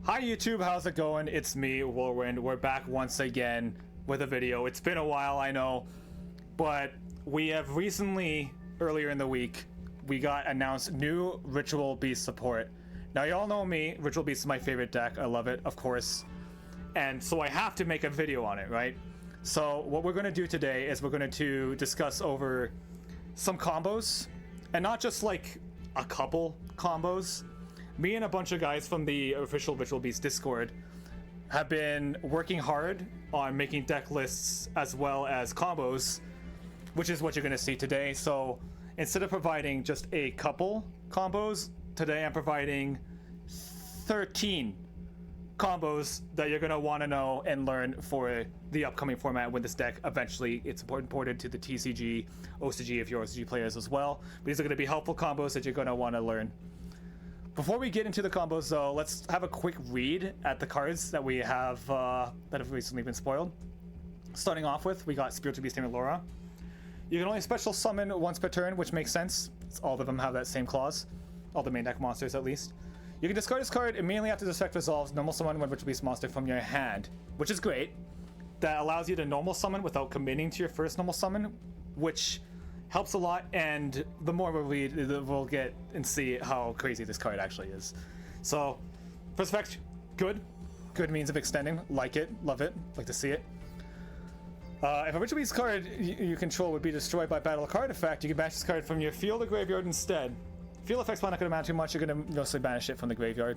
Hi YouTube, how's it going? It's me, Whirlwind. We're back once again with a video. It's been a while, I know, but we have recently, earlier in the week, we got announced new Ritual Beast support. Now y'all know me, Ritual Beast is my favorite deck. I love it, of course. And so I have to make a video on it, right? So what we're going to do today is we're going to discuss over some combos, and not just like a couple combos. Me and a bunch of guys from the official Ritual Beast Discord have been working hard on making deck lists as well as combos, which is what you're going to see today. So instead of providing just a couple combos, today I'm providing 13 combos that you're going to want to know and learn for the upcoming format when this deck eventually it's imported to the TCG, OCG if you're OCG players as well. But these are going to be helpful combos that you're going to want to learn. Before we get into the combos though, let's have a quick read at the cards that we have that have recently been spoiled. Starting off with, we got Spiritual Beast Lara. You can only special summon once per turn, which makes sense. All of them have that same clause. All the main deck monsters at least. You can discard this card immediately after this effect resolves, normal summon one Ritual Beast monster from your hand, which is great. That allows you to normal summon without committing to your first normal summon, which helps a lot, and the more we read, we'll get and see how crazy this card actually is. So, first effect, good. Good means of extending. Like it, love it, like to see it. If a Ritual Beast card you control would be destroyed by battle card effect, you can banish this card from your field or graveyard instead. Field effects might not going to matter too much, you're going to mostly banish it from the graveyard.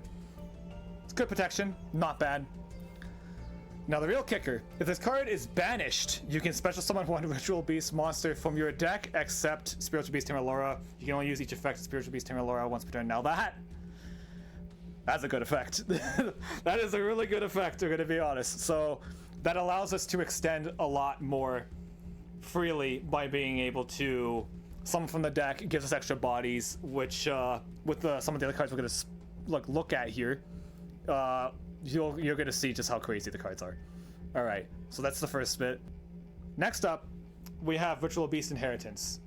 It's good protection, not bad. Now the real kicker, if this card is banished, you can special summon one Ritual Beast monster from your deck except Spiritual Beast Lara. You can only use each effect of Spiritual Beast Lara once per turn. Now that's a good effect. That is a really good effect, we're going to be honest. So that allows us to extend a lot more freely by being able to summon from the deck. It gives us extra bodies, which with some of the other cards we're going to look at here, you're going to see just how crazy the cards are. Alright, so that's the first bit. Next up, we have Ritual Beast Inheritance.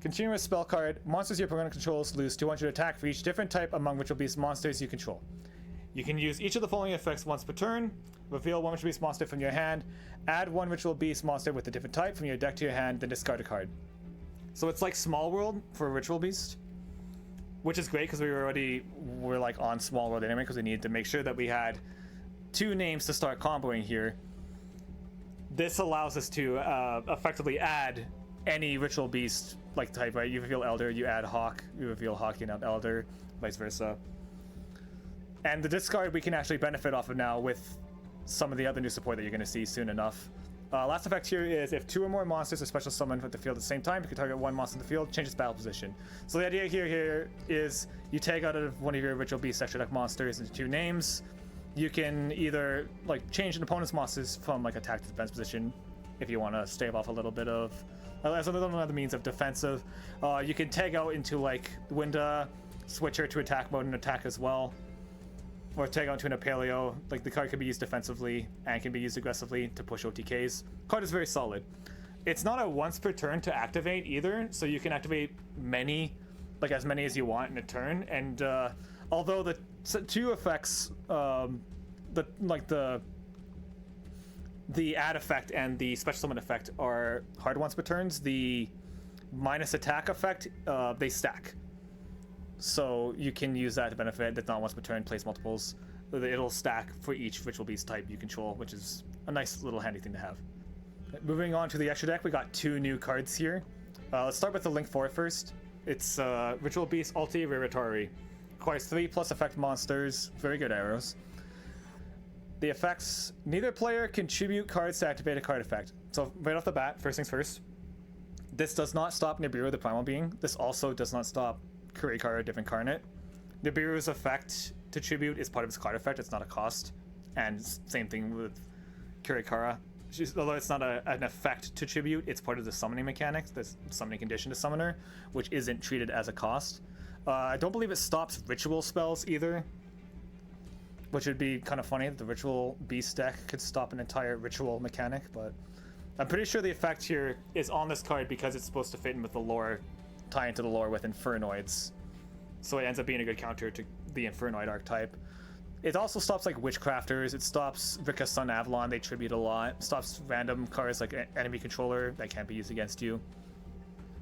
Continuous spell card. Monsters your opponent controls lose 200 attack for each different type among Ritual Beast monsters you control. You can use each of the following effects once per turn. Reveal one Ritual Beast monster from your hand. Add one Ritual Beast monster with a different type from your deck to your hand, then discard a card. So it's like Small World for Ritual Beast, which is great because we're like on Small World anyway, because we needed to make sure that we had two names to start comboing here. This allows us to effectively add any Ritual Beast like type, right? You reveal Elder, you add Hawk, you reveal Hawk, you add Elder, vice versa. And the discard we can actually benefit off of now with some of the other new support that you're going to see soon enough. Last effect here is if two or more monsters are special summoned at the field at the same time, you can target one monster in the field, change its battle position. So the idea here is you take out of one of your Ritual Beast extra deck monsters into two names. You can either like change an opponent's monsters from like attack to defense position if you want to stave off a little bit of as another means of defensive. You can tag out into like Winda, switch her to attack mode and attack as well. Or tag out to an Apelio. Like the card can be used defensively and can be used aggressively to push OTKs. Card is very solid. It's not a once per turn to activate either, so you can activate many, like as many as you want in a turn. And although the two effects, the add effect and the special summon effect are hard once per turns, the minus attack effect, they stack. So you can use that to benefit. That's not once per turn, place multiples. It'll stack for each Ritual Beast type you control, which is a nice little handy thing to have. Moving on to the extra deck, we got two new cards here. Let's start with the Link 4 first. It's Ritual Beast Ulti-Gaia. Requires 3+ effect monsters. Very good arrows. The effects, neither player contribute cards to activate a card effect. So right off the bat, first things first, this does not stop Nibiru the Primal Being. This also does not stop Kurikara Div Incarnate. Nibiru's effect to tribute is part of its card effect, it's not a cost. And same thing with Kurikara. Although it's not an effect to tribute, it's part of the summoning mechanics, the summoning condition to summoner, which isn't treated as a cost. I don't believe it stops ritual spells either, which would be kind of funny that the Ritual Beast deck could stop an entire ritual mechanic, but I'm pretty sure the effect here is on this card because it's supposed to fit in with the lore, tie into the lore with Infernoids. So it ends up being a good counter to the Infernoid archetype. It also stops like Witchcrafters, it stops Rika Sun Avalon, they tribute a lot, it stops random cards like enemy controller that can't be used against you.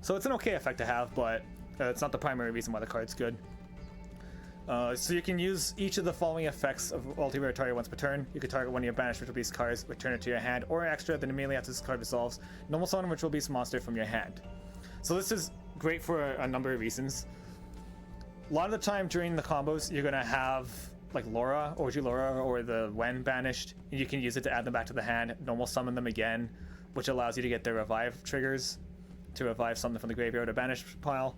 So it's an okay effect to have, but it's not the primary reason why the card's good. So you can use each of the following effects of Ulti-Rare target once per turn. You can target one of your banished Ritual Beast cards, return it to your hand, or extra, then immediately after this card resolves, normal summon a Ritual Beast monster from your hand. So this is great for a number of reasons. A lot of the time during the combos, you're going to have like Lara, OG Lara, or the Wen banished, and you can use it to add them back to the hand, normal summon them again, which allows you to get their revive triggers to revive something from the graveyard or banish pile.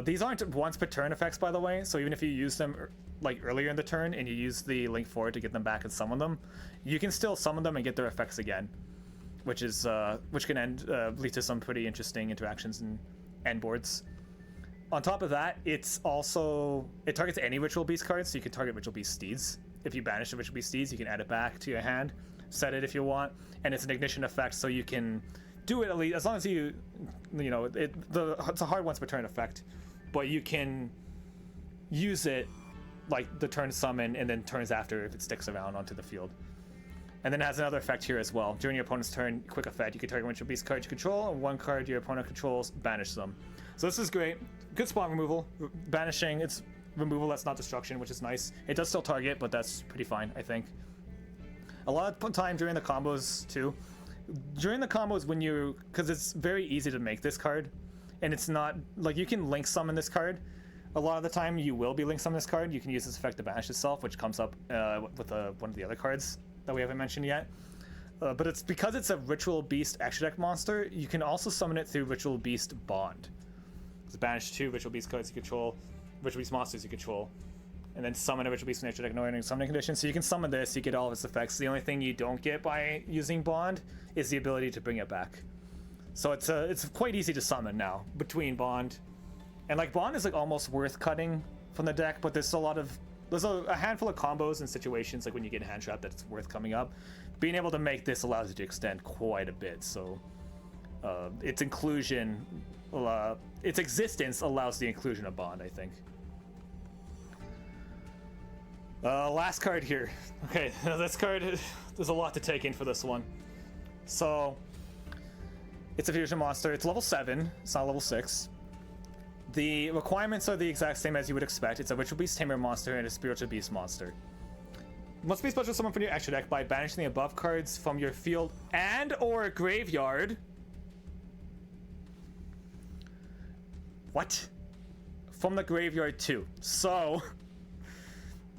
These aren't once per turn effects, by the way, so even if you use them like earlier in the turn and you use the link forward to get them back and summon them, you can still summon them and get their effects again, which can lead to some pretty interesting interactions and end boards. On top of that, it targets any Ritual Beast cards, so you can target Ritual Beast Steeds. If you banish the Ritual Beast Steeds, you can add it back to your hand, set it if you want, and it's an ignition effect, so you can do it at least as long as it's a hard once per turn effect, but you can use it like the turn summon and then turns after if it sticks around onto the field. And then it has another effect here as well. During your opponent's turn, quick effect, you can target Ritual Beast card you control, and one card your opponent controls, banish them. So this is great. Good spot removal. Banishing, it's removal, that's not destruction, which is nice. It does still target, but that's pretty fine, I think. A lot of time during the combos too. During the combos because it's very easy to make this card, and it's not, like, you can link summon this card. A lot of the time you will be link summon this card. You can use this effect to banish itself, which comes up with one of the other cards that we haven't mentioned yet. But it's because it's a Ritual Beast extra deck monster, you can also summon it through Ritual Beast Bond. It's banish 2 Ritual Beast cards you control, Ritual Beast monsters you control, and then summon a Ritual Beast from extra deck ignoring summoning condition. So you can summon this, you get all of its effects. The only thing you don't get by using Bond is the ability to bring it back. So it's quite easy to summon now between Bond and like Bond is like almost worth cutting from the deck, but there's a handful of combos and situations like when you get hand trapped that's worth coming up. Being able to make this allows you to extend quite a bit. So its existence allows the inclusion of Bond, I think. Last card here. Okay, this card, there's a lot to take in for this one. So, it's a fusion monster. It's level 7. It's not level 6. The requirements are the exact same as you would expect. It's a Ritual Beast Tamer monster and a Spiritual Beast monster. Must be special summon from your extra deck by banishing the above cards from your field and or graveyard. What? From the graveyard too. So,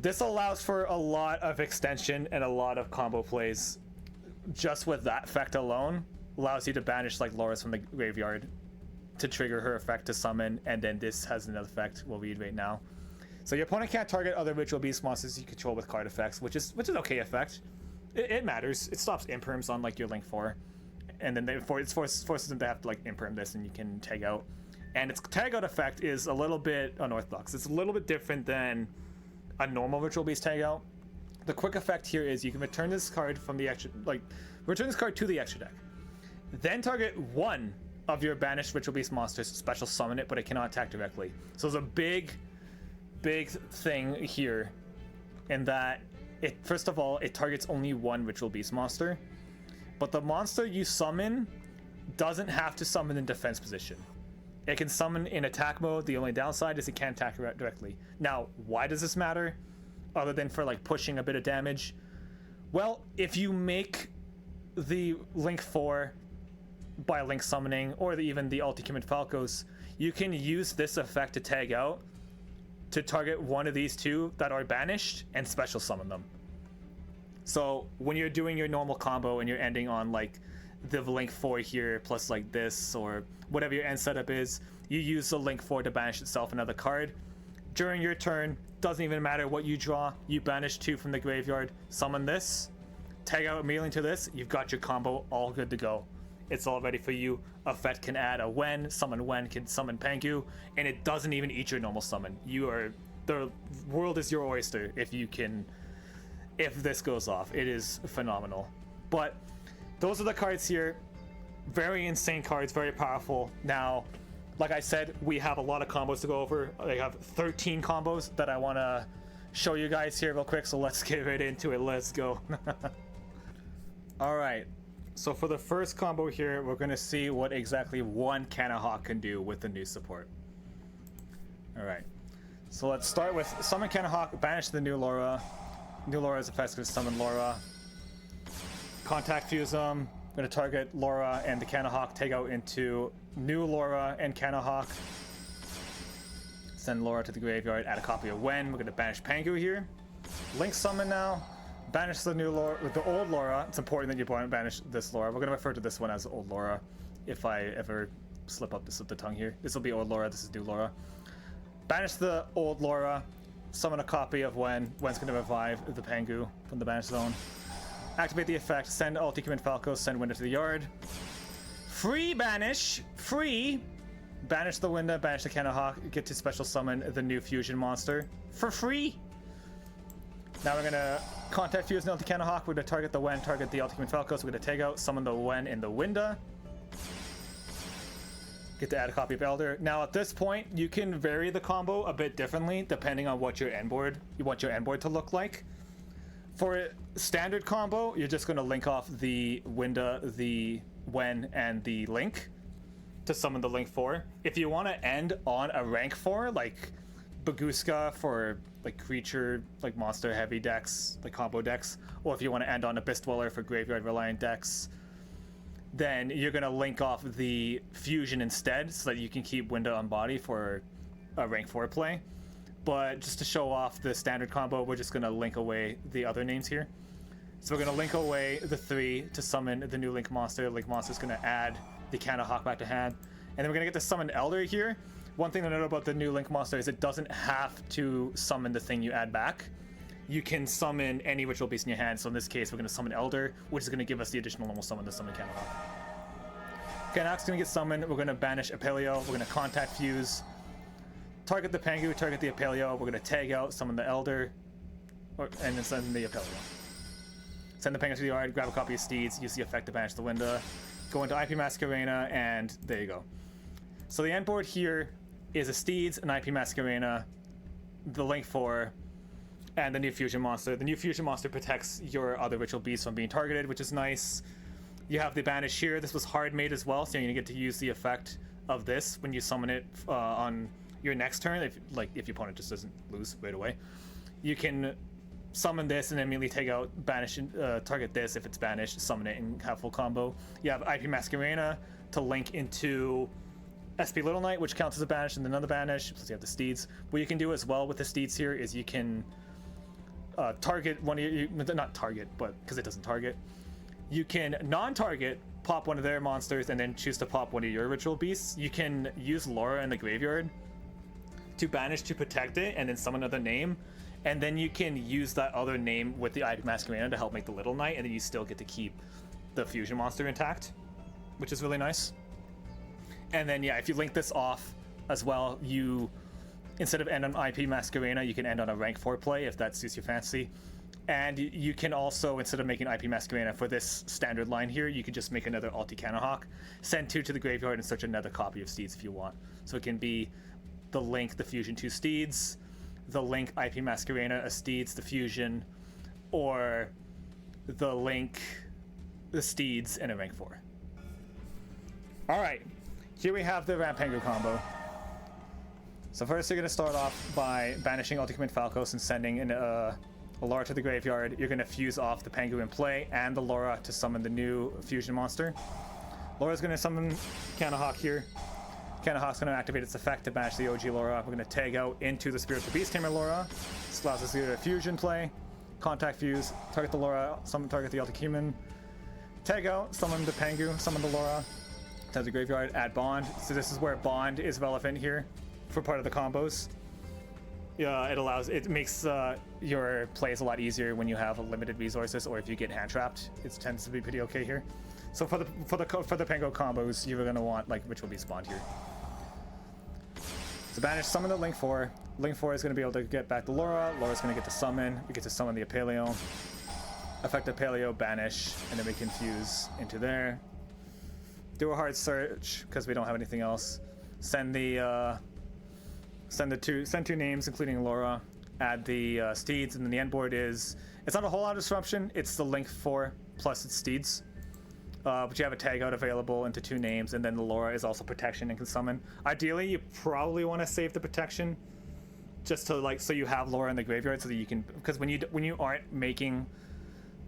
this allows for a lot of extension and a lot of combo plays. Just with that effect alone, allows you to banish like Lara's from the graveyard to trigger her effect to summon, and then this has another effect we'll read right now. So your opponent can't target other Ritual Beast monsters you control with card effects, which is okay effect. It matters. It stops imperms on like your Link 4, and then it forces them to have to like imperm this, and you can tag out. And its tag out effect is a little bit unorthodox. It's a little bit different than a normal Ritual Beast tag out. The quick effect here is you can return this card from the return this card to the extra deck. Then target one of your banished Ritual Beast monsters, special summon it, but it cannot attack directly. So there's a big thing here in that first of all, it targets only one Ritual Beast monster, but the monster you summon doesn't have to summon in defense position. It can summon in attack mode. The only downside is it can't attack directly. Now, why does this matter? Other than for like pushing a bit of damage? Well, if you make the Link 4 by Link summoning, or even the Ulti-Commit Falcos, you can use this effect to tag out to target one of these two that are banished and special summon them. So when you're doing your normal combo and you're ending on like the Link 4 here plus like this or whatever your end setup is, you use the Link 4 to banish itself another card. During your turn, doesn't even matter what you draw, you banish 2 from the graveyard, summon this, tag out immediately to this, you've got your combo all good to go. It's all ready for you. Effect can add a Wen, summon Wen, can summon Pengu, and it doesn't even eat your normal summon. The world is your oyster if this goes off. It is phenomenal. But those are the cards here. Very insane cards, very powerful. Now, like I said, we have a lot of combos to go over. I have 13 combos that I want to show you guys here real quick, so let's get right into it. Let's go. All right, so for the first combo here, we're gonna see what exactly one Canna Hawk can do with the new support. All right, so let's start with summon Canna Hawk, banish the new Laura. New Laura's effects gonna summon Laura. Contact fuse them. I'm gonna target Laura and the Canna Hawk, take out into new Laura and Canna Hawk. Send Laura to the graveyard, add a copy of Wen. We're gonna banish Pengu here. Link summon now. Banish the new Laura with the old Laura. It's important that you banish this Laura. We're gonna refer to this one as old Laura if I ever slip the tongue here. This will be old Laura, this is new Laura. Banish the old Laura. Summon a copy of Wen. Wen's gonna revive the Pengu from the banish zone. Activate the effect, send Ulti-Gaia Falco, send Winda to the yard. Free banish, free. Banish the Winda, banish the Canna Hawk, get to special summon the new fusion monster for free. Now we're gonna contact fuse the Canna Hawk, we're gonna target the Wen, target the Ulti-Gaia Falco, so we're gonna take out, summon the Wen in the Winda. Get to add a copy of Elder. Now at this point, you can vary the combo a bit differently depending on what your end board, you want your end board to look like. For a standard combo, you're just going to link off the Winda, the Wen, and the Link to summon the Link 4. If you want to end on a rank 4, like Baguska for like creature, like monster heavy decks, like combo decks, or if you want to end on Abyss Dweller for graveyard reliant decks, then you're going to link off the Fusion instead so that you can keep Winda on body for a rank 4 play. But just to show off the standard combo, we're just going to link away the other names here. So we're going to link away the 3 to summon the new Link monster. Link monster's going to add the Canna Hawk back to hand. And then we're going to get to summon Elder here. One thing to note about the new Link monster is it doesn't have to summon the thing you add back. You can summon any Ritual Beast in your hand. So in this case, we're going to summon Elder, which is going to give us the additional normal summon to summon Canna Hawk. Canna Hawk's going to get summoned. We're going to banish Apelio. We're going to contact fuse. Target the Pengu, target the Apelio. We're going to tag out, summon the Elder, and then send the Apelio. Send the Pengu to the yard, grab a copy of Steeds, use the effect to banish the Winda, go into IP Masquerena, and there you go. So the end board here is a Steeds, an IP Masquerena, the Link 4, and the new Fusion Monster. The new Fusion Monster protects your other Ritual Beasts from being targeted, which is nice. You have the banish here. This was hard made as well, so you're going to get to use the effect of this when you summon it on your next turn, if your opponent just doesn't lose right away. You can summon this and immediately take out, banish, target this if it's banished, summon it and have full combo. You have IP Masquerena to link into SP Little Knight, which counts as a banish and another banish, plus you have the Steeds. What you can do as well with the Steeds here is you can target one of your, not target, but because it doesn't target, you can non-target, pop one of their monsters, and then choose to pop one of your Ritual Beasts. You can use Laura in the graveyard to banish to protect it and then summon another name, and then you can use that other name with the IP Masquerena to help make the Little Knight, and then you still get to keep the Fusion monster intact, which is really nice. And then yeah, if you link this off as well, you instead of end on IP Masquerena, you can end on a rank 4 play if that suits your fancy. And you can also, instead of making IP Masquerena for this standard line here, you can just make another Ulti Canna Hawk, send 2 to the graveyard, and search another copy of Steeds if you want. So it can be the Link, the Fusion 2 Steeds, the Link IP Masquerena, a Steeds, the Fusion, or the Link, the Steeds, and a rank 4. Alright, here we have the Rampengu combo. So first you're going to start off by banishing Ulti-Gaia Falcos and sending a Laura to the graveyard. You're going to fuse off the Pengu in play and the Laura to summon the new Fusion monster. Laura's going to summon Canna Hawk here. Canna Hawk's going to activate its effect to banish the OG Laura. We're going to tag out into the Spiritual Beast Tamer Laura. This allows us to do a fusion play, contact fuse, target the Laura, target the Ulti-Gaia, tag out, summon the Pengu, summon the Laura, to the graveyard, add Bond. So this is where Bond is relevant here for part of the combos. It makes your plays a lot easier when you have limited resources, or if you get hand trapped. It tends to be pretty okay here. So for the Pengu combos, you're gonna want like Ritual Beast Bond here. So banish, summon the Link 4. Link 4 is gonna be able to get back the Laura. Laura's gonna get to summon. We get to summon the Apelio. Affect Apelio, banish, and then we can fuse into there. Do a hard search because we don't have anything else. Send two names, including Laura. add the steeds, and then the end board is, it's not a whole lot of disruption. It's the Link 4 plus its steeds. But you have a tag out available into 2 names, and then the Lara is also protection and can summon. Ideally, you probably want to save the protection just to like, so you have Lara in the graveyard so that you can, because when you aren't making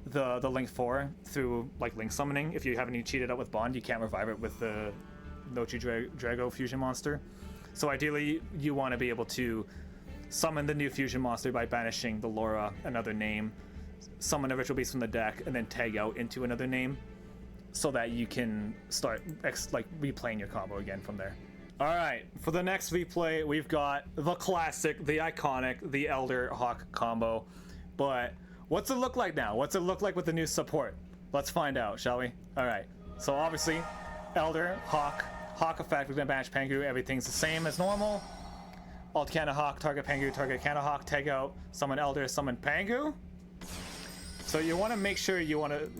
the Link 4 through like Link summoning, if you haven't cheated out with Bond, you can't revive it with the Nochi Drago fusion monster. So ideally, you want to be able to summon the new fusion monster by banishing the Lara, another name, summon a Ritual Beast from the deck, and then tag out into another name, so that you can start replaying your combo again from there. All right, for the next replay, we've got the classic, the iconic, the Elder Hawk combo. But what's it look like now? What's it look like with the new support? Let's find out, shall we? All right, so obviously, Elder Hawk, Hawk effect, we're gonna banish Pengu, everything's the same as normal. Ulti-Gaia Hawk, target Pengu, target Gaia Hawk, tag out, summon Elder, summon Pengu. So you want to make sure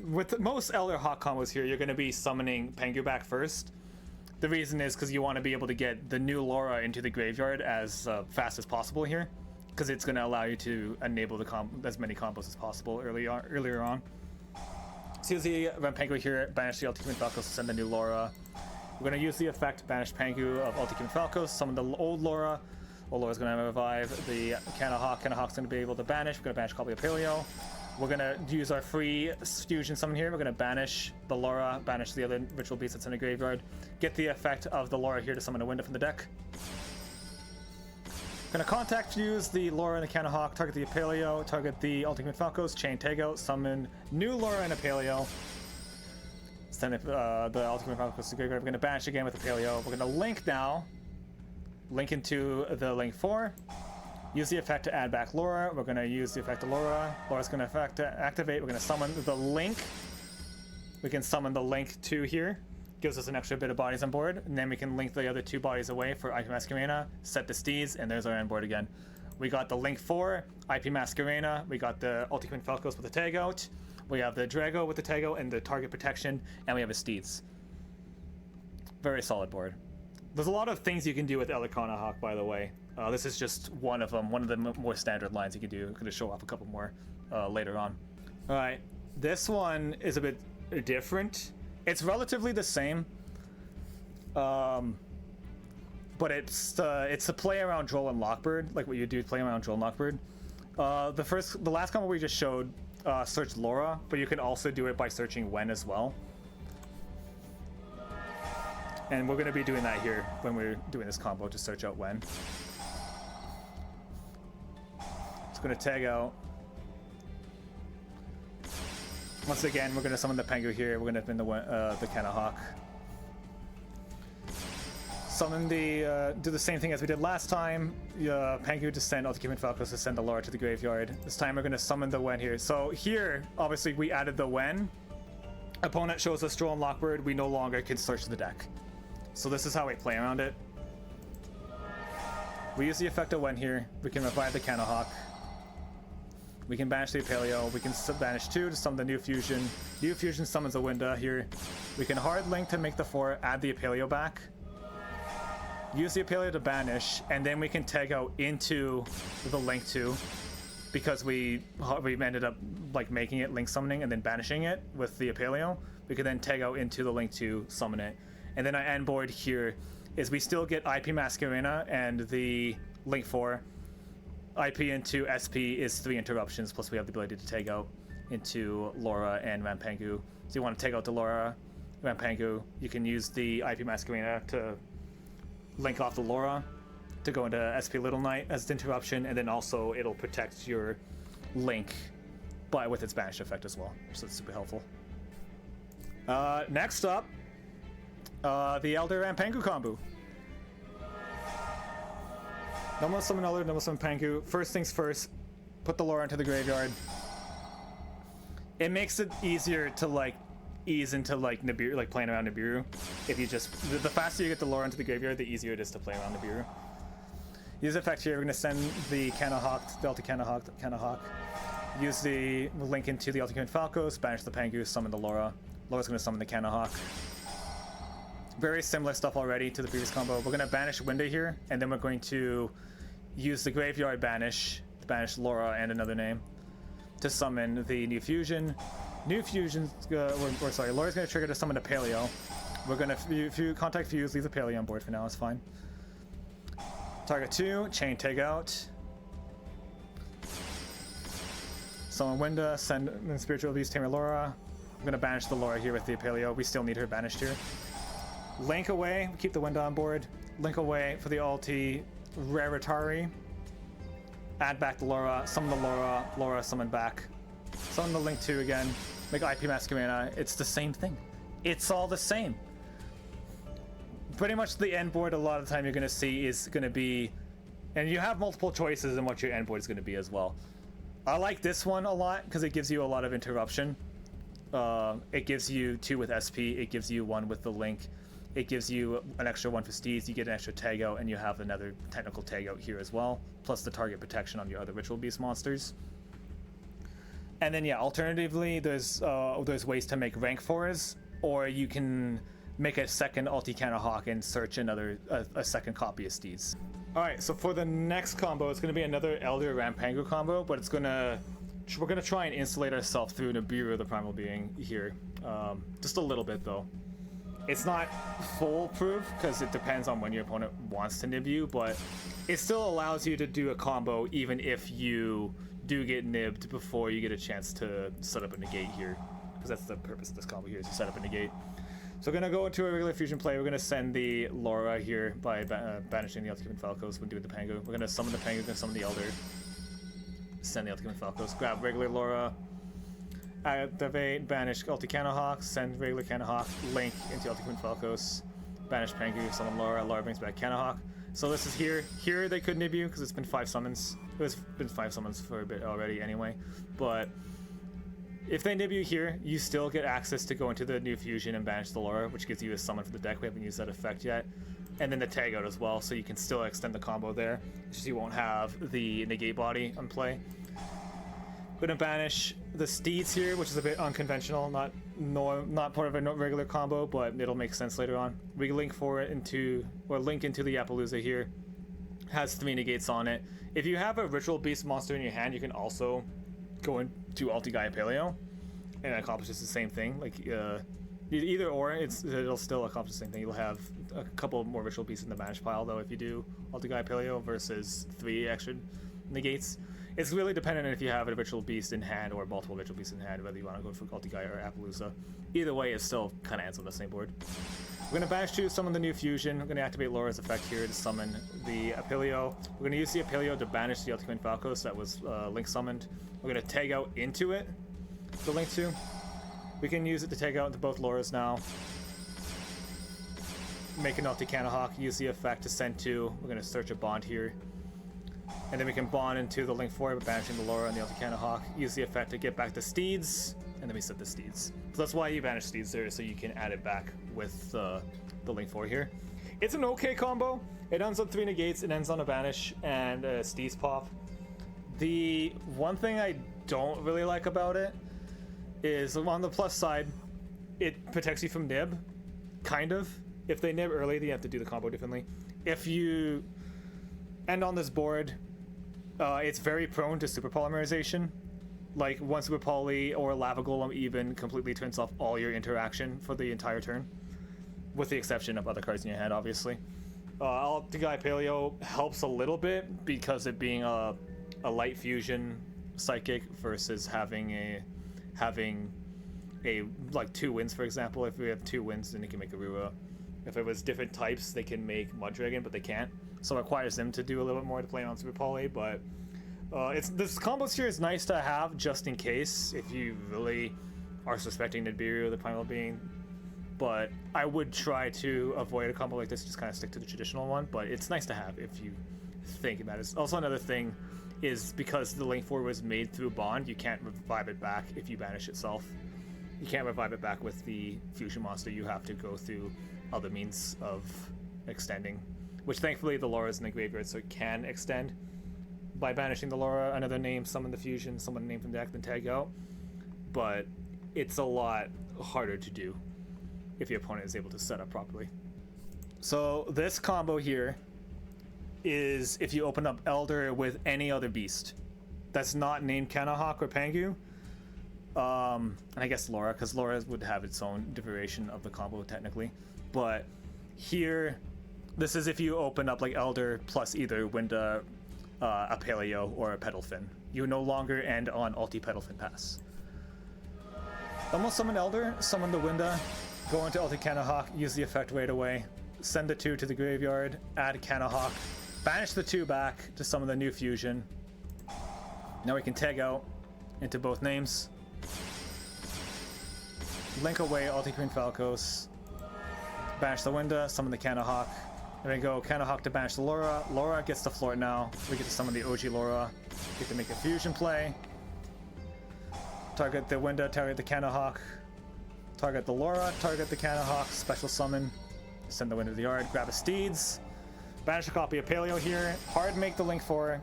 with most Elder Hawk combos here, you're going to be summoning Pengu back first. The reason is because you want to be able to get the new Lara into the graveyard as fast as possible here, because it's going to allow you to enable as many combos as possible earlier on. So use the Rampengu here, banish the Ulti-Gaia Falcos to send the new Lara. We're going to use the effect banish Pengu of Ulti-Gaia Falcos, summon the old Lara. Old Lara's going to revive the Gaia Hawk. Gaia Hawk's going to be able to banish. We're going to banish copy Apelio. We're going to use our free fusion summon here. We're going to banish the Lara, banish the other Ritual Beast that's in the graveyard. Get the effect of the Lara here to summon a Winda from the deck. Going to contact fuse the Lara and the Gaia Hawk, target the Apelio, target the Ulti-Gaia Falcos, chain tag out, summon new Lara and Apelio. Send the Ulti-Gaia Falcos to the graveyard. We're going to banish again with Apelio. We're going to link now. Link into the Link 4. Use the effect to add back Lara. We're going to use the effect of Lara. Lara's going to activate. We're going to summon the Link. We can summon the Link 2 here. Gives us an extra bit of bodies on board. And then we can link the other 2 bodies away for IP Masquerena. Set the steeds, and there's our end board again. We got the Link 4, IP Masquerena. We got the Ulti-Gaia Falcos with the tag out. We have the Drago with the tag out and the target protection. And we have his steeds. Very solid board. There's a lot of things you can do with Lara Hawk, by the way. This is just one of them, one of the more standard lines you can do. I'm going to show off a couple more later on. All right, this one is a bit different. It's relatively the same, but it's a play around Droll and Lockbird, like what you do play around Droll and Lockbird. The last combo we just showed searched Lara, but you can also do it by searching Wen as well. And we're going to be doing that here when we're doing this combo to search out Wen. It's going to tag out. Once again, we're going to summon the Pengu here. We're going to pin the Gaia Hawk. Summon do the same thing as we did last time. Pengu to send Ulti-Gaia Falcos to send the Lara to the graveyard. This time we're going to summon the Wen here. So here, obviously, we added the Wen. Opponent shows us Droll and Lockbird. We no longer can search the deck. So this is how we play around it. We use the effect of Wen here. We can revive the Gaia Hawk. We can banish the Apelio. We can banish 2 to summon the new fusion. New fusion summons a Winda here. We can hard link to make the 4, add the Apelio back. Use the Apelio to banish, and then we can tag out into the Link 2 because we ended up like making it Link summoning and then banishing it with the Apelio. We can then tag out into the Link 2, summon it. And then our end board here is we still get IP Masquerena and the Link 4. IP into SP is 3 interruptions, plus we have the ability to tag out into Lara and Rampengu. So you want to take out the Lara, Rampengu, you can use the IP Masquerena to link off the Lara to go into SP Little Knight as an interruption, and then also it'll protect your Link with its banish effect as well, so it's super helpful. Next up, the Elder Rampengu Combo. Normal summon Elder, normal summon Pengu. First things first, put the Lara into the graveyard. It makes it easier to ease into Nibiru, playing around Nibiru. If you just the faster you get the Lara into the graveyard, the easier it is to play around Nibiru. Use the effect here. We're gonna send the Gaia Hawk, Delta Gaia Hawk. Use the link into the Ulti-Gaia Falcos, banish the Pengu, summon the Lara. Lara's gonna summon the Gaia Hawk. Very similar stuff already to the previous combo. We're gonna banish Winda here, and then we're going to use the graveyard banish banish Lara and another name to summon the new fusion. New fusion's sorry, Lara's gonna trigger to summon Apelio. We're gonna contact fuse, leave the Apelio on board for now, it's fine. Target 2, chain take out. Summon Winda, send Spiritual Beast Tamer Lara. I'm gonna banish the Lara here with the Apelio. We still need her banished here. Link away, keep the Winda on board. Link away for the ulti, Raritari. Add back the Lara, summon the Lara, Lara summon back. Summon the Link 2 again, make IP Masquerena. It's the same thing. It's all the same. Pretty much the end board a lot of the time you're gonna see is gonna be, and you have multiple choices in what your end board is gonna be as well. I like this one a lot because it gives you a lot of interruption. It gives you 2 with SP, it gives you 1 with the Link, it gives you an extra 1 for Steeds, you get an extra tag out, and you have another technical tag out here as well, plus the target protection on your other Ritual Beast monsters. And then yeah, alternatively, there's ways to make rank 4s, or you can make a second Ulti-Gaia Hawk and search a second copy of Steeds. Alright, so for the next combo, it's going to be another Elder Rampengu combo, but we're gonna try and insulate ourselves through Nibiru, the Primal Being here. Just a little bit though. It's not foolproof because it depends on when your opponent wants to nib you, but it still allows you to do a combo even if you do get nibbed before you get a chance to set up a negate here, because that's the purpose of this combo here, is to set up a negate. So we're gonna go into a regular fusion play. We're gonna send the Lara here by banishing the Ultimate Falcos when doing the Pango. We're gonna summon the Pango, we're gonna summon the Elder. Send the Ultimate Falcos, grab regular Lara, activate, banish Ulti-Gaia Hawk, send regular Gaia Hawk, link into Ultimate Falcos, banish Pangu, summon Lara, Lara brings back Gaia Hawk. So this is here. Here they could nib you because it's been 5 summons. It's been 5 summons for a bit already anyway. But if they nib you here, you still get access to go into the new fusion and banish the Lara, which gives you a summon for the deck. We haven't used that effect yet. And then the tag out as well, so you can still extend the combo there. It's just you won't have the negate body on play. We're gonna banish the Steeds here, which is a bit unconventional, not part of a regular combo, but it'll make sense later on. We link link into the Appaloosa here. Has 3 negates on it. If you have a Ritual Beast monster in your hand, you can also go into Ulti-Gaia Apelio, and it accomplishes the same thing. Like either or, it'll still accomplish the same thing. You'll have a couple more Ritual Beasts in the banish pile though if you do Ulti-Gaia Apelio versus 3 extra negates. It's really dependent on if you have a Ritual Beast in hand or multiple Ritual Beasts in hand, whether you want to go for Ulti-Gaia or Appaloosa. Either way, it still kind of ends on the same board. We're going to banish to summon the new fusion. We're going to activate Lara's effect here to summon the Apelio. We're going to use the Apelio to banish the Ultimate Falcos that was Link summoned. We're going to tag out into it, the Link 2. We can use it to tag out into both Laras now. Make an Ulti-Gaia Hawk, use the effect to send 2. We're going to search a bond here. And then we can bond into the Link 4 by banishing the Lara and the Ulti-Gaia Hawk. Use the effect to get back the Steeds, and then we set the Steeds. So that's why you banish Steeds there, so you can add it back with the Link 4 here. It's an okay combo. It ends on 3 negates, it ends on a banish, and a Steeds pop. The one thing I don't really like about it is, on the plus side, it protects you from nib, kind of. If they nib early, then you have to do the combo differently. If you end on this board, it's very prone to super polymerization. Like one super poly or lava golem even completely turns off all your interaction for the entire turn, with the exception of other cards in your hand, obviously. Ulti-Gaia Apelio helps a little bit because it being a light fusion psychic versus having a like 2 wins, for example. If we have 2 wins, then you can make a Rua. If it was different types, they can make Mud Dragon, but they can't. So it requires them to do a little bit more to play on Super Poly, but this combos here is nice to have just in case if you really are suspecting Nibiru, the Primal Being. But I would try to avoid a combo like this, just kind of stick to the traditional one, but it's nice to have if you think about it. Also, another thing is because the Link 4 was made through Bond, you can't revive it back if you banish itself. You can't revive it back with the fusion monster. You have to go through other means of extending, which thankfully the Lara's in the graveyard, so it can extend by banishing the Lara, another name, summon the fusion, summon a name from the deck, then tag out. But it's a lot harder to do if your opponent is able to set up properly. So this combo here is if you open up Elder with any other beast. that's not named Hawk or Pengu. And I guess Lara, because Lara would have its own variation of the combo technically. But here, this is if you open up like Elder plus either Winda, Apelio, or a Pettlephin. You no longer end on Ulti Pettlephin pass. Almost summon Elder, summon the Winda, go into Ulti Hawk, use the effect right away, send the 2 to the graveyard, add Hawk, banish the 2 back to summon the new fusion. Now we can tag out into both names. Link away Ulti Queen Falcos, banish the Winda, summon the Hawk. There we go, Hawk to banish the Lara. Lara gets the floor now. We get to summon the OG Lara. Get to make a fusion play. Target the Winda, target the Hawk. Target the Lara, target the Hawk, special summon. Send the Winda to the yard, grab a Steeds. Banish a copy of Apelio here. Hard make the Link 4.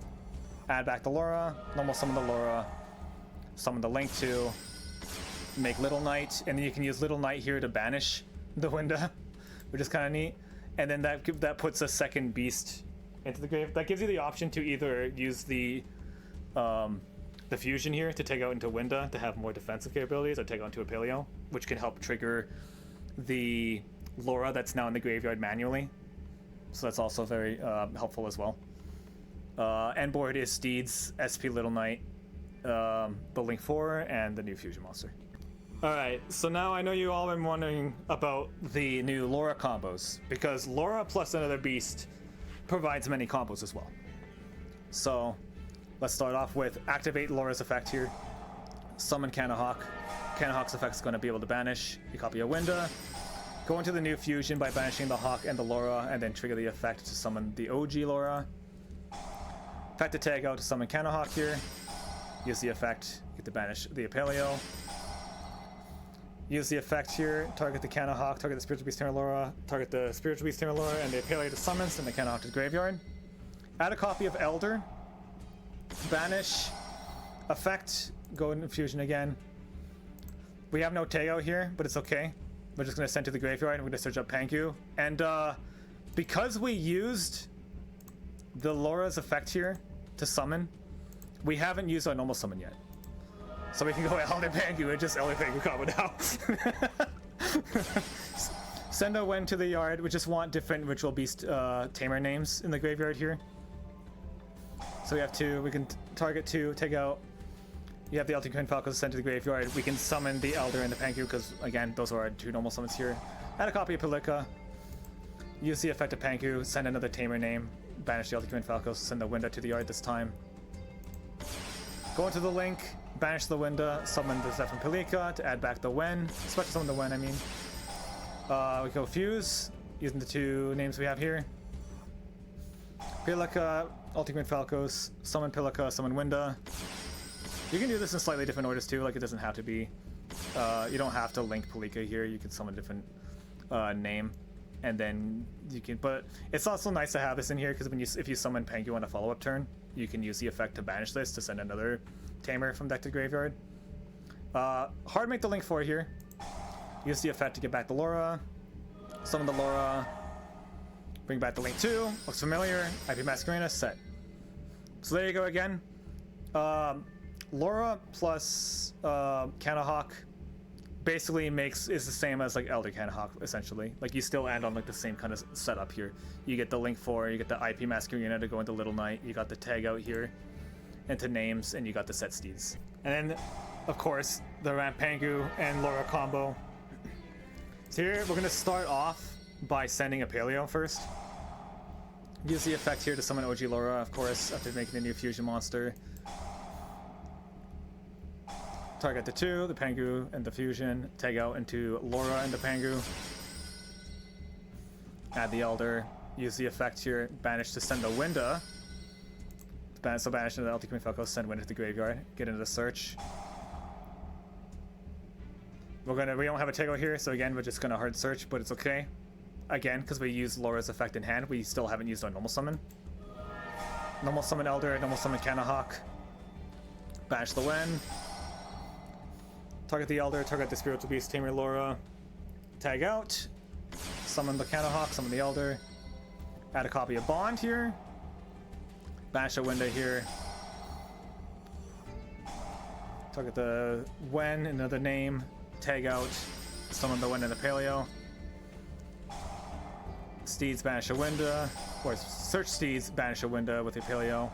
Add back the Lara. Normal summon the Lara. Summon the Link 2. Make Little Knight. And then you can use Little Knight here to banish the Winda, which is kind of neat. And then that puts a second beast into the grave. That gives you the option to either use the fusion here to take out into Winda to have more defensive capabilities, or take out into Apelio, which can help trigger the Lara that's now in the graveyard manually. So that's also very helpful as well. End board is Steeds, SP Little Knight, the Link 4, and the new fusion monster. Alright, so now I know you all have been wondering about the new Lara combos, because Lara plus another beast provides many combos as well. So let's start off with activate Lara's effect here. Summon Hawk. Hawk's effect is going to be able to banish. You copy a Winda. Go into the new fusion by banishing the Hawk and the Lara, and then trigger the effect to summon the OG Lara. Effect to tag out to summon Hawk here. Use the effect, get to banish the Apelio. Use the effect here, target the Hawk, target the Spiritual Beast Tamer Lara, target the Spiritual Beast Tamer Lara and the Apelio to summon, send the Hawk to the graveyard. Add a copy of Elder. Banish. Effect, go into fusion again. We have no Teo here, but it's okay. We're just going to send to the graveyard and we're going to search up Pengu. And because we used the Lara's effect here to summon, we haven't used our normal summon yet. So we can go Elder Pengu and just Elder Pengu combo now. Send a Wen to the yard. We just want different Ritual Beast Tamer names in the graveyard here. So we have 2. We can target 2, take out. You have the Ulti Queen Falcos sent to the graveyard. We can summon the Elder and the Pengu because, again, those are our 2 normal summons here. Add a copy of Pelika. Use the effect of Pengu. Send another Tamer name. Banish the Ulti Queen Falcos. Send the Winda to the yard this time. Go into the Link. Banish the Winda. Summon the Zephyr Pelika to add back the Wen. Especially summon the Wen, I mean. We go Fuse. Using the 2 names we have here. Pelika. Ulti Queen Falcos. Summon Pelika. Summon Winda. You can do this in slightly different orders too, like it doesn't have to be, you don't have to link Pelika here, you can summon a different name, and then you can, but it's also nice to have this in here, because when if you summon Pengu on a follow-up turn, you can use the effect to banish this to send another Tamer from deck to graveyard. Hard make the Link 4 here. Use the effect to get back the Lara, summon the Lara, bring back the Link 2, looks familiar, IP Masquerena, set. So there you go again. Lara plus Hawk basically is the same as like Elder Hawk essentially. Like you still end on like the same kind of setup here. You get the Link 4, you get the IP Masquerena to go into Little Knight, you got the tag out here into names, and you got the set Steeds. And then, of course, the Rampengu and Lara combo. So here we're gonna start off by sending Apelio first. Use the effect here to summon OG Lara, of course, after making a new fusion monster. Target the 2, the Pengu and the fusion. Tag out into Lara and the Pengu. Add the Elder. Use the effect here. Banish to send the Winda. So banish into the Ulti Queen Falcos, send Winda to the graveyard. Get into the search. We don't have a tag out here, so again we're just gonna hard search, but it's okay. Again, because we used Lara's effect in hand, we still haven't used our normal summon. Normal summon Elder, normal summon Hawk. Banish the Wen. Target the Elder, target the Spiritual Beast Tamer Lara. Tag out. Summon the Hawk, summon the Elder. Add a copy of Bond here. Banish a Winda here. Target the Wen, another name. Tag out, summon the Wen and Apelio. Steeds, banish a Winda. Or search Steeds, banish a Winda with Apelio.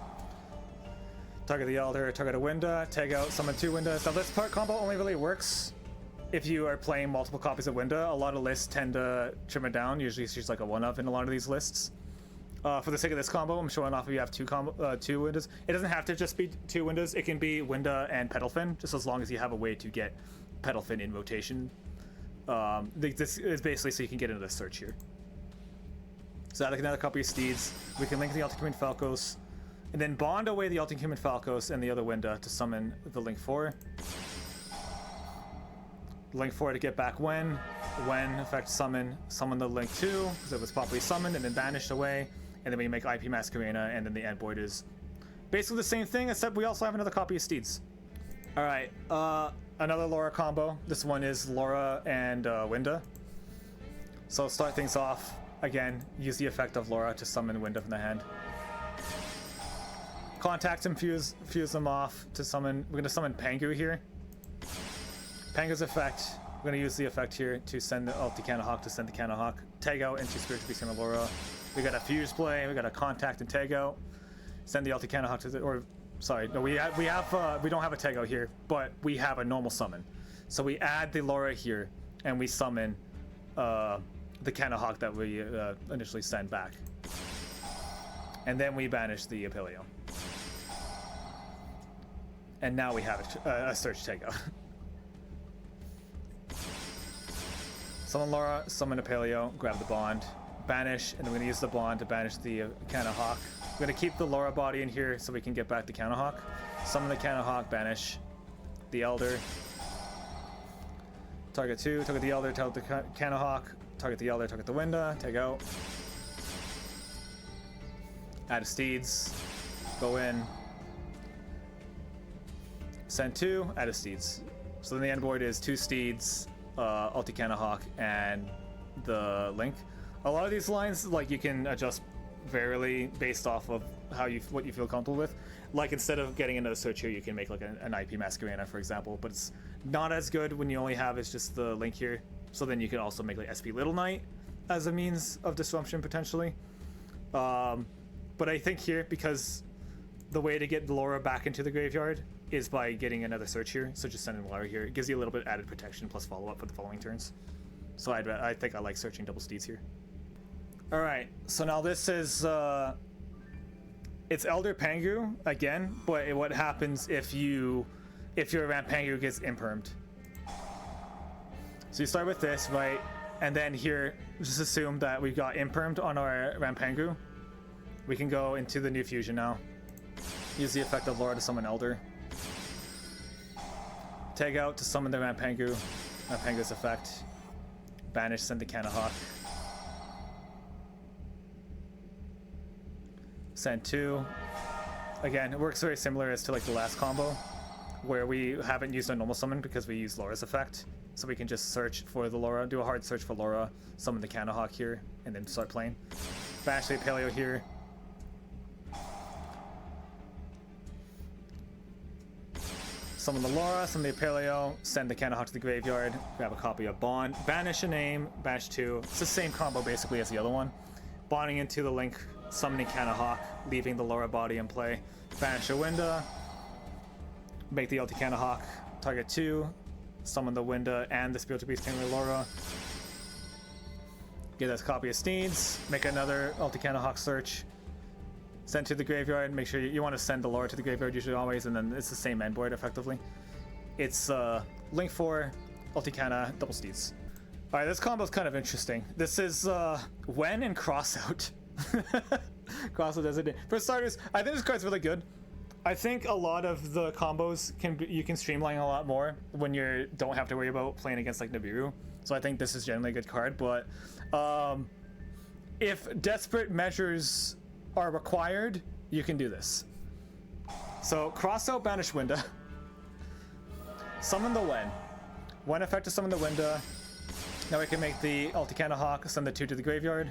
Target the Elder, target a Winda, tag out, summon 2 Windas. Now this part combo only really works if you are playing multiple copies of Winda. A lot of lists tend to trim it down. Usually she's like a 1-up in a lot of these lists. For the sake of this combo, I'm showing off if you have 2 Windas. It doesn't have to just be 2 Windas. It can be Winda and Pettlephin, just as long as you have a way to get Pettlephin in rotation. This is basically so you can get into the search here. So add another copy of Steeds. We can link the Ulti-Human Falcos, and then bond away the Ulti-Human Falcos and the other Winda to summon the Link 4. Link 4 to get back Wen. Wen, effect summon the Link 2, because it was properly summoned and then banished away. And then we make IP Masquerena, and then the Endboard is basically the same thing, except we also have another copy of Steeds. Alright, another Lara combo. This one is Lara and Winda. So start things off. Again, use the effect of Lara to summon Winda from the hand. Contact and fuse them off to summon. We're going to summon Pengu here. Pengu's effect. We're going to use the effect here to send the Ulti-Gaia Hawk to send the Canna Hawk. Tag out into Spiritual Beast Archetype. We got a fuse play. We got a contact and tag out. Send the Ulti-Gaia Hawk to the, or sorry, no, we don't have a tag out here, but we have a normal summon. So we add the Lara here, and we summon the Canna Hawk that we initially send back, and then we banish the Apelio. And now we have a search takeout. Summon Lara, summon Apelio, grab the bond, banish, and then we're going to use the bond to banish the Canna Hawk. We're going to keep the Lara body in here so we can get back the Canna Hawk. Summon the Canna Hawk, banish the Elder. Target 2, target the Elder, target the Canna Hawk, target the Elder, target the Winda, take out. Add Steeds, go in. Send 2, add a Steeds. So then the end board is 2 Steeds, Ulti-Gaia Hawk, and the Link. A lot of these lines, like, you can adjust variably based off of what you feel comfortable with. Like, instead of getting into the search here, you can make like an IP Masquerena, for example, but it's not as good when you only have it's just the Link here. So then you can also make like SP Little Knight as a means of disruption potentially. But I think here, because the way to get Lara back into the graveyard is by getting another search here, so just sending Lara here. It gives you a little bit added protection plus follow-up for the following turns. So I think I like searching double Steeds here. Alright, so now this is it's Elder Pengu again, but what happens if your Rampengu gets impermed. So you start with this, right? And then here, just assume that we've got impermed on our Rampengu. We can go into the new fusion now. Use the effect of Lara to summon Elder. Tag out to summon the Rampengu. Rampengu's effect. Banish, send the Canna Hawk. Send 2. Again, it works very similar as to like the last combo, where we haven't used a normal summon because we use Lara's effect. So we can just search for the Lara, do a hard search for Lara, summon the Canna Hawk here, and then start playing. Banish the Apelio here. Summon the Lara, summon the Apelio, send the Canna Hawk to the graveyard, grab a copy of Bond, banish a name, banish 2. It's the same combo basically as the other one. Bonding into the Link, summoning Canna Hawk, leaving the Lara body in play. Banish a Winda, make the Ulti-Gaia Hawk, target 2, summon the Winda and the Spiritual Beast Archetype Lara. Get us a copy of Steeds, make another Ulti-Gaia Hawk search. Send to the graveyard. Make sure you want to send the Lara to the graveyard usually always, and then it's the same end board effectively. It's Link 4, Ulti-Gaia, double Steeds. Alright, this combo is kind of interesting. This is Wen and Crossout. Crossout Designator. For starters, I think this card's really good. I think a lot of the combos you can streamline a lot more when you don't have to worry about playing against like Nibiru. So I think this is generally a good card, but if desperate measures are required, you can do this. So Crossout, banish Winda. Summon the Wen. Wen effect to summon the Winda. Now we can make the Ulti-Gaia Hawk, send the 2 to the graveyard.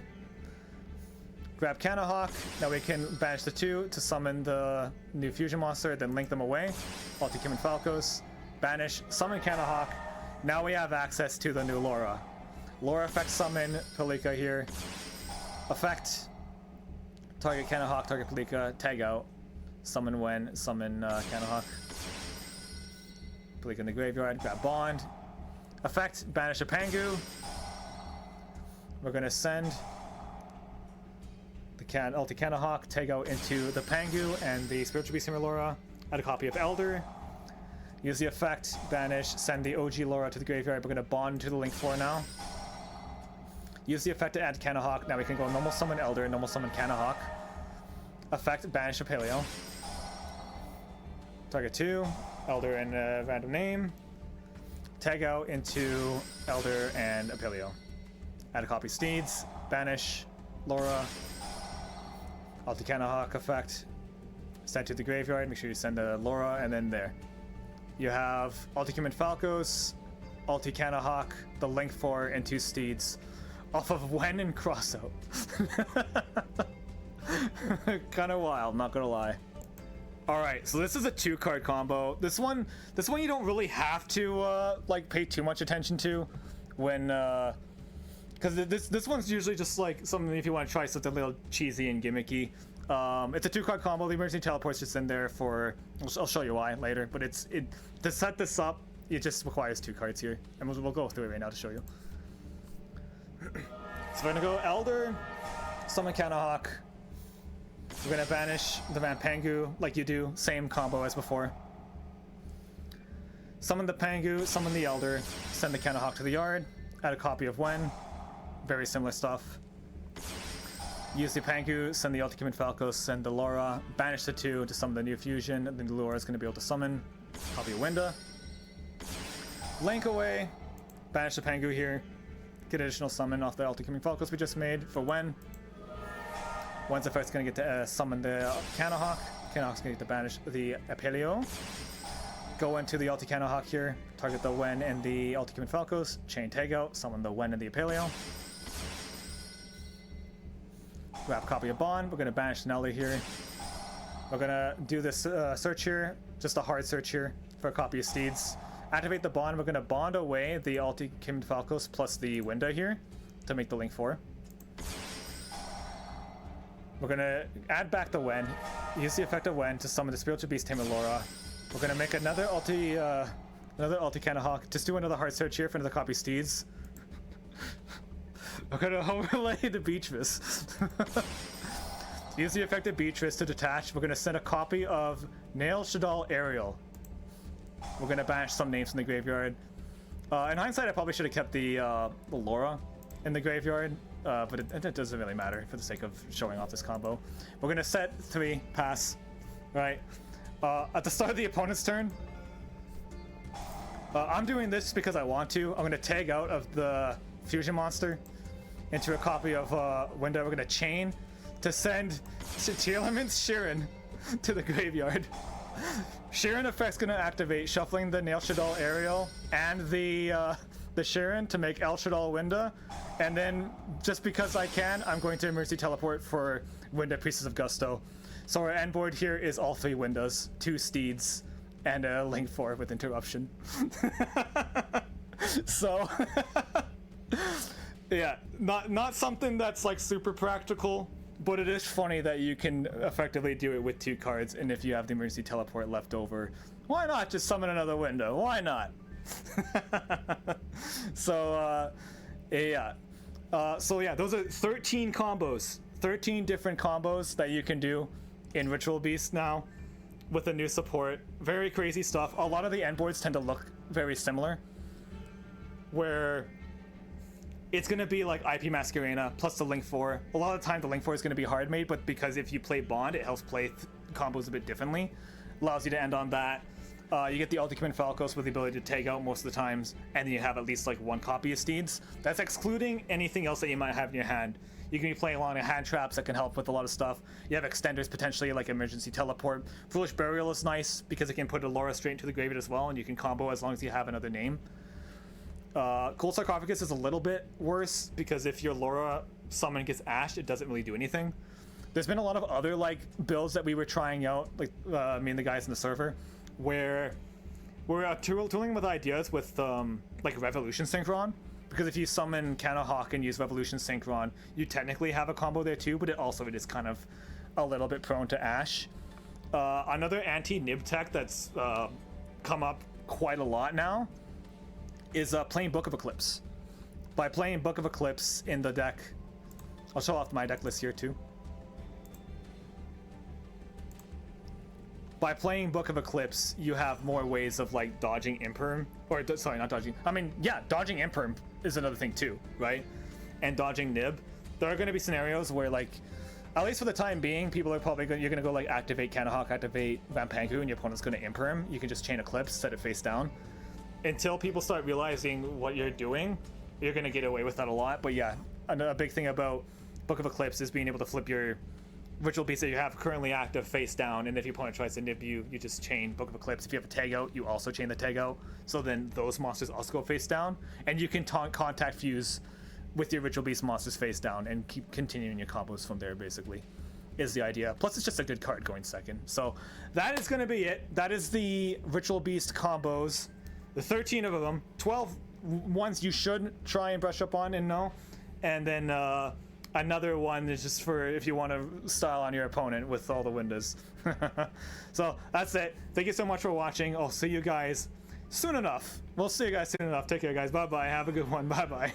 Grab Canna Hawk. Now we can banish the 2 to summon the new fusion monster, then link them away. Ulti-Gaia Falcos. banish, summon Cannahawk. Now we have access to the new Laura. Laura effect summon Pelika here. Effect target Cannahawk, target Pelika, tag out. Summon Wen, summon Cannahawk. Pelika in the graveyard, grab Bond. Effect, banish Rampengu. We're gonna send the Ulti Cannahawk, tag out into the Pangu and the Spiritual Beast Laura. Add a copy of Elder. Use the effect, banish, send the OG Laura to the graveyard. We're gonna bond to the Link 4 now. Use the effect to add Cannahawk. Now we can go normal summon Elder, normal summon Cannahawk. Effect, banish Apelio. Target 2, Elder and a random name. Tag out into Elder and Apelio. Add a copy Steeds, banish Laura. Ulti Cannahawk effect. Send to the graveyard. Make sure you send the Laura, and then there. You have Ulti Falcos, Ulti Cannahawk, the Link 4, and 2 Steeds off of Wen and Crossout. Kind of wild, not gonna lie. All right, so this is a 2-card combo. This one you don't really have to like pay too much attention to when because this one's usually just like something if you want to try something a little cheesy and gimmicky. It's a 2-card combo. The emergency teleport's just in there for. I'll show you why later. But to set this up, it just requires 2 cards here, and we'll go through it right now to show you. So we're gonna go Elder, summon Cannahawk. We're gonna banish the Rampengu like you do, same combo as before. Summon the Pangu, summon the Elder, send the Cannahawk to the yard, add a copy of Wen. Very similar stuff. Use the Pangu, send the Ulti Falcos, send the Laura, banish the 2 to summon the new fusion, and then the Laura is going to be able to summon. Copy of Winda. Link away, banish the Pangu here, get additional summon off the Ulti Falcos we just made for Wen. Wen's effect's going to get to summon the Cannahawk. Cannahawk's going to get to banish the Apelio. Go into the Ulti Cannahawk here, target the Wen and the Ulti Falcos, chain tag out, summon the Wen and the Apelio. Grab a copy of Bond. We're going to banish Nelly here. We're going to do this search here, just a hard search here for a copy of Steeds. Activate the Bond. We're going to bond away the Ulti Falcos plus the Winda here to make the Link 4. We're going to add back the Wen. Use the effect of Wen to summon the Spiritual Beast Laura. We're going to make another Ulti Cannahawk. Just do another hard search here for another copy Steeds. We're going to overlay the Beatrice. Use the effect of Beatrice to detach. We're going to send a copy of Nail Shaddoll Ariel. We're going to banish some names from the graveyard. In hindsight, I probably should have kept the Laura in the graveyard, but it doesn't really matter for the sake of showing off this combo. We're going to set 3, pass. Right. At the start of the opponent's turn, I'm doing this because I want to. I'm going to tag out of the fusion monster into a copy of Winda. We're going to chain to send Tearlament's Sheeran to the graveyard. Sheeran effect's going to activate, shuffling the Nail Shaddoll Ariel and the Sheeran to make El Shaddoll Winda. And then, just because I can, I'm going to emergency teleport for Winda Priestess of Gusto. So our end board here is all 3 Windas, 2 Steeds, and a Link 4 with interruption. So, yeah, not something that's like super practical, but it is funny that you can effectively do it with 2 cards, and if you have the emergency teleport left over, why not just summon another window? Why not? So, yeah. So yeah, those are 13 combos. 13 different combos that you can do in Ritual Beast now with the new support. Very crazy stuff. A lot of the end boards tend to look very similar, where it's going to be like IP Masquerena plus the Link 4. A lot of the time the Link 4 is going to be hard made, but because if you play Bond, it helps play combos a bit differently. Allows you to end on that. You get the Ulti Falcos with the ability to tag out most of the times, and then you have at least like 1 copy of Steeds. That's excluding anything else that you might have in your hand. You can be playing along in hand traps that can help with a lot of stuff. You have extenders potentially like emergency teleport. Foolish Burial is nice because it can put a Laura straight into the graveyard as well, and you can combo as long as you have another name. Cold Sarcophagus is a little bit worse because if your Laura summon gets ashed, it doesn't really do anything. There's been a lot of other like builds that we were trying out, like me and the guys in the server, where we're tooling with ideas with like Revolution Synchron, because if you summon Canna Hawk and use Revolution Synchron, you technically have a combo there too, but it is kind of a little bit prone to Ash. Another anti-nib tech that's come up quite a lot now is playing Book of Eclipse. By playing Book of Eclipse in the deck, I'll show off my deck list here too. By playing Book of Eclipse, you have more ways of like dodging imperm, or sorry, not dodging. I mean, yeah, dodging imperm is another thing too, right? And dodging nib. There are going to be scenarios where, like, at least for the time being, people are probably you're going to go like activate Canna Hawk, activate Rampengu, and your opponent's going to imperm. You can just chain Eclipse, set it face down. Until people start realizing what you're doing, you're going to get away with that a lot. But yeah, a big thing about Book of Eclipse is being able to flip your Ritual Beast that you have currently active face down, and if your opponent tries to nib you, you just chain Book of Eclipse. If you have a tag out, you also chain the tag out, so then those monsters also go face down, and you can contact fuse with your Ritual Beast monsters face down and keep continuing your combos from there, basically, is the idea. Plus, it's just a good card going second. So that is going to be it. That is the Ritual Beast combos. The 13 of them, 12 ones you should try and brush up on and know, and then another one is just for if you want to style on your opponent with all the windows. So that's it. Thank you so much for watching. I'll see you guys soon enough. We'll see you guys soon enough. Take care, guys. Bye bye. Have a good one. Bye bye.